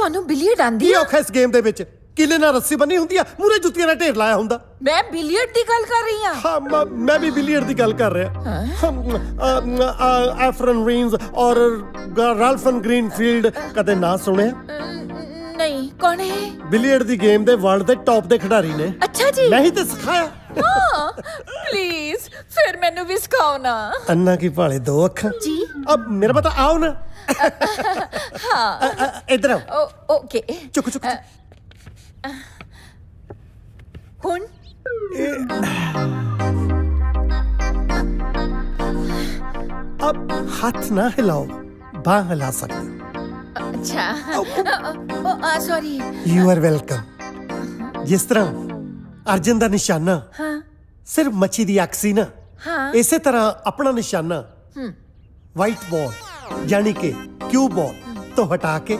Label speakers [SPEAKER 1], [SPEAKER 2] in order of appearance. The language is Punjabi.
[SPEAKER 1] ਤੁਹਾਨੂੰ ਬਿਲੀਅਰਡ ਆਂਦੀ
[SPEAKER 2] ਕੀ
[SPEAKER 1] ਆ?
[SPEAKER 2] ਔਖਾ ਇਸ ਗੇਮ ਦੇ ਵਿੱਚ? ਕਿਲੇ ਨਾਲ ਰੱਸੀ ਬੰਨੀ ਹੁੰਦੀ ਆ, ਮੂਰੇ ਜੁੱਤੀਆਂ ਨਾਲ ਢੇਰ ਲਾਇਆ ਹੁੰਦਾ।
[SPEAKER 1] ਮੈਂ ਬਿਲੀਅਰਡ ਦੀ ਗੱਲ ਕਰ ਰਹੀ ਹਾਂ।
[SPEAKER 2] ਹਾਂ ਮੈਂ ਵੀ ਬਿਲੀਅਰਡ ਦੀ ਗੱਲ ਕਰ ਰਿਹਾ। ਐਫਰਨ ਰੀਨਸ ਔਰ ਰਾਲਫਨ ਗ੍ਰੀਨਫੀਲਡ ਕਦੇ ਨਾ ਸੁਣਿਆ?
[SPEAKER 1] ਨਹੀਂ, ਕੌਣ ਹੈ?
[SPEAKER 2] ਬਿਲੀਅਰਡ ਦੀ ਗੇਮ ਦੇ ਵਰਲਡ ਦੇ ਟੌਪ ਦੇ ਖਿਡਾਰੀ ਨੇ।
[SPEAKER 1] ਅੱਛਾ ਜੀ।
[SPEAKER 2] ਮੈਂ ਹੀ ਤੇ ਸਿਖਾਇਆ।
[SPEAKER 1] ਹਾਂ ਪਲੀਜ਼ ਫਿਰ ਮੈਨੂੰ ਵੀ ਸਿਖਾਓ ਨਾ।
[SPEAKER 2] ਅੰਨਾ ਕੀ ਭਾਲੇ ਦੋ ਅੱਖਾਂ
[SPEAKER 1] ਜੀ।
[SPEAKER 2] ਅਬ ਮੇਰਾ ਪਤਾ ਆਓ ਨਾ।
[SPEAKER 1] ਹਾਂ
[SPEAKER 2] ਇਧਰ ਆਓ।
[SPEAKER 1] ਓਕੇ
[SPEAKER 2] ਚੁੱਕ ਚੁੱਕ
[SPEAKER 1] ਹੁਣ
[SPEAKER 2] ਅਬ ਹੱਥ ਨਾ ਹਿਲਾਓ, ਬਾਹ ਹਿਲਾ ਸਕਦੇ ਹੋ।
[SPEAKER 1] ਅੱਛਾ ਸੌਰੀ।
[SPEAKER 2] You are welcome. ਜਿਸ ਤਰ੍ਹਾਂ ਅਰਜਨ ਦਾ ਨਿਸ਼ਾਨਾ ਸਿਰਫ ਮੱਛੀ ਦੀ ਅੱਖ ਸੀ ਨਾ, ਇਸੇ ਤਰ੍ਹਾਂ ਆਪਣਾ ਨਿਸ਼ਾਨਾ ਵਾਈਟ ਬਾਲ ਯਾਨੀ ਕਿ ਕਿਊ ਬਾਲ ਤੋਂ ਹਟਾ ਕੇ